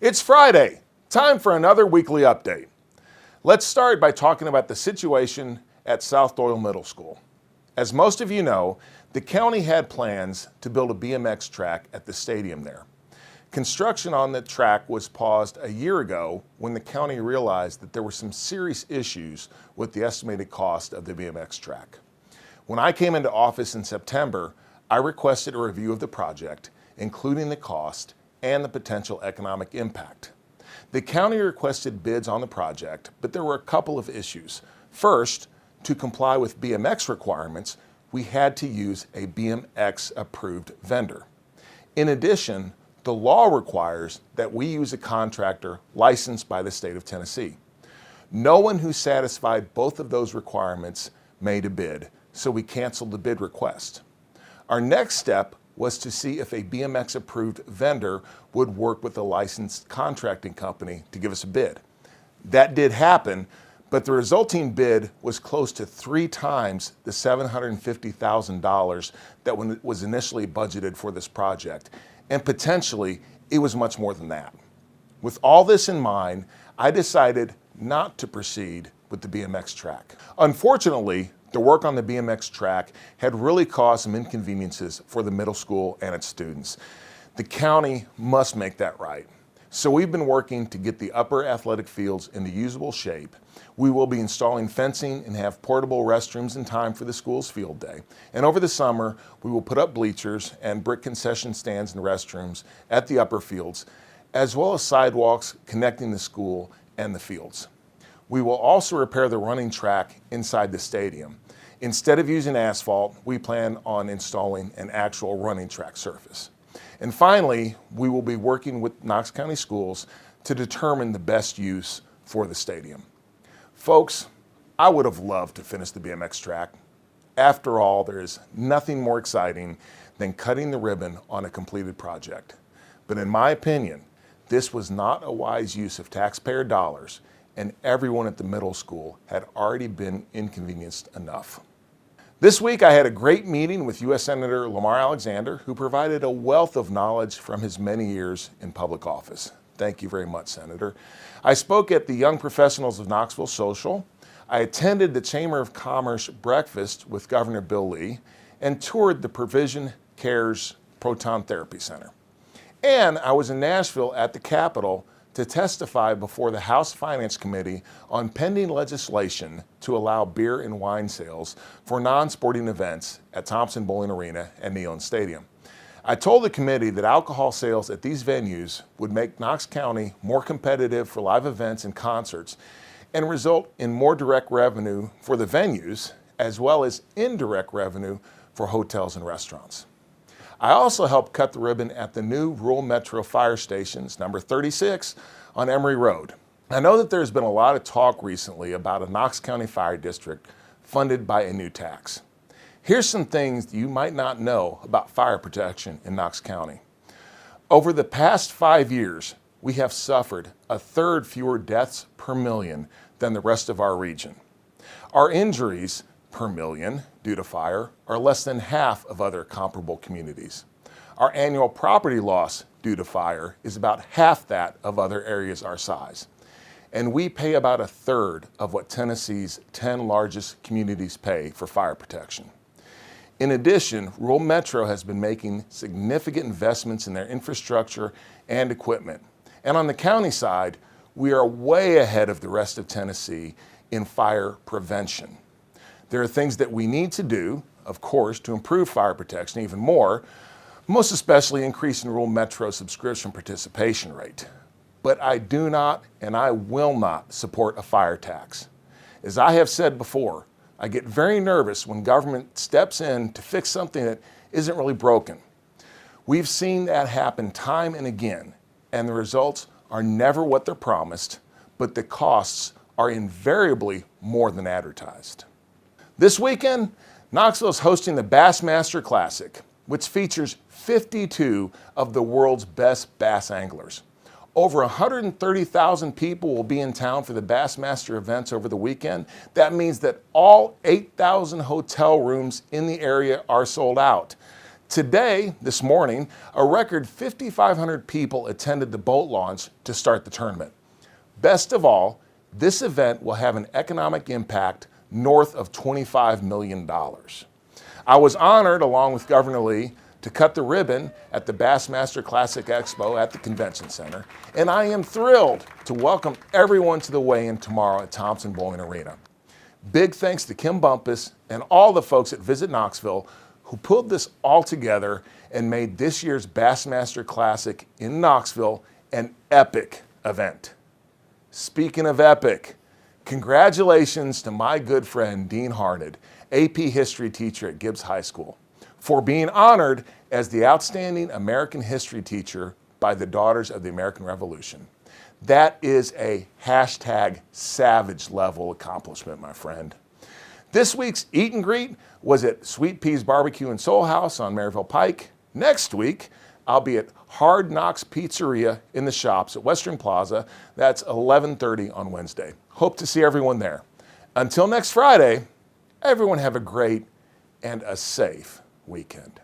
It's Friday, time for another weekly update. Let's start by talking about the situation at South Doyle Middle School. As most of you know, the county had plans to build a BMX track at the stadium there. Construction on the track was paused a year ago when the county realized that there were some serious issues with the estimated cost of the BMX track. When I came into office in September, I requested a review of the project, including the cost and the potential economic impact. The county requested bids on the project, but there were a couple of issues. First, to comply with BMX requirements, we had to use a BMX-approved vendor. In addition, the law requires that we use a contractor licensed by the state of Tennessee. No one who satisfied both of those requirements made a bid, so we canceled the bid request. Our next step was to see if a BMX-approved vendor would work with a licensed contracting company to give us a bid. That did happen, but the resulting bid was close to 3 times the $750,000 that was initially budgeted for this project, and potentially it was much more than that. With all this in mind, I decided not to proceed with the BMX track. Unfortunately, the work on the BMX track had really caused some inconveniences for the middle school and its students. The county must make that right. So we've been working to get the upper athletic fields into usable shape. We will be installing fencing and have portable restrooms in time for the school's field day. And over the summer, we will put up bleachers and brick concession stands and restrooms at the upper fields, as well as sidewalks connecting the school and the fields. We will also repair the running track inside the stadium. Instead of using asphalt, we plan on installing an actual running track surface. And finally, we will be working with Knox County Schools to determine the best use for the stadium. Folks, I would have loved to finish the BMX track. After all, there is nothing more exciting than cutting the ribbon on a completed project. But in my opinion, this was not a wise use of taxpayer dollars, and everyone at the middle school had already been inconvenienced enough. This week I had a great meeting with U.S. Senator Lamar Alexander, who provided a wealth of knowledge from his many years in public office. Thank you very much, Senator. I spoke at the Young Professionals of Knoxville Social. I attended the Chamber of Commerce breakfast with Governor Bill Lee and toured the Provision Cares Proton Therapy Center. And I was in Nashville at the Capitol to testify before the House Finance Committee on pending legislation to allow beer and wine sales for non-sporting events at Thompson Bowling Arena and Neyland Stadium. I told the committee that alcohol sales at these venues would make Knox County more competitive for live events and concerts and result in more direct revenue for the venues as well as indirect revenue for hotels and restaurants. I also helped cut the ribbon at the new Rural Metro Fire Stations, number 36 on Emory Road. I know that there's been a lot of talk recently about a Knox County Fire District funded by a new tax. Here's some things you might not know about fire protection in Knox County. Over the past 5 years, we have suffered 1/3 fewer deaths per million than the rest of our region. Our injuries per million due to fire are less than half of other comparable communities. Our annual property loss due to fire is about half that of other areas our size. And we pay about 1/3 of what Tennessee's 10 largest communities pay for fire protection. In addition, Rural Metro has been making significant investments in their infrastructure and equipment. And on the county side, we are way ahead of the rest of Tennessee in fire prevention. There are things that we need to do, of course, to improve fire protection even more, most especially increasing Rural Metro subscription participation rate. But I do not and I will not support a fire tax. As I have said before, I get very nervous when government steps in to fix something that isn't really broken. We've seen that happen time and again, and the results are never what they're promised, but the costs are invariably more than advertised. This weekend, Knoxville is hosting the Bassmaster Classic, which features 52 of the world's best bass anglers. Over 130,000 people will be in town for the Bassmaster events over the weekend. That means that all 8,000 hotel rooms in the area are sold out. Today, this morning, a record 5,500 people attended the boat launch to start the tournament. Best of all, this event will have an economic impact north of $25 million. I was honored, along with Governor Lee, to cut the ribbon at the Bassmaster Classic Expo at the Convention Center, and I am thrilled to welcome everyone to the weigh-in tomorrow at Thompson-Boling Arena. Big thanks to Kim Bumpus and all the folks at Visit Knoxville who pulled this all together and made this year's Bassmaster Classic in Knoxville an epic event. Speaking of epic, congratulations to my good friend Dean Harned, AP History teacher at Gibbs High School, for being honored as the Outstanding American History Teacher by the Daughters of the American Revolution. That is a #savage level accomplishment, my friend. This week's Eat and Greet was at Sweet Peas Barbecue and Soul House on Maryville Pike. Next week, I'll be at Hard Knox Pizzeria in the Shops at Western Plaza. That's 11:30 on Wednesday. Hope to see everyone there. Until next Friday, everyone have a great and a safe weekend.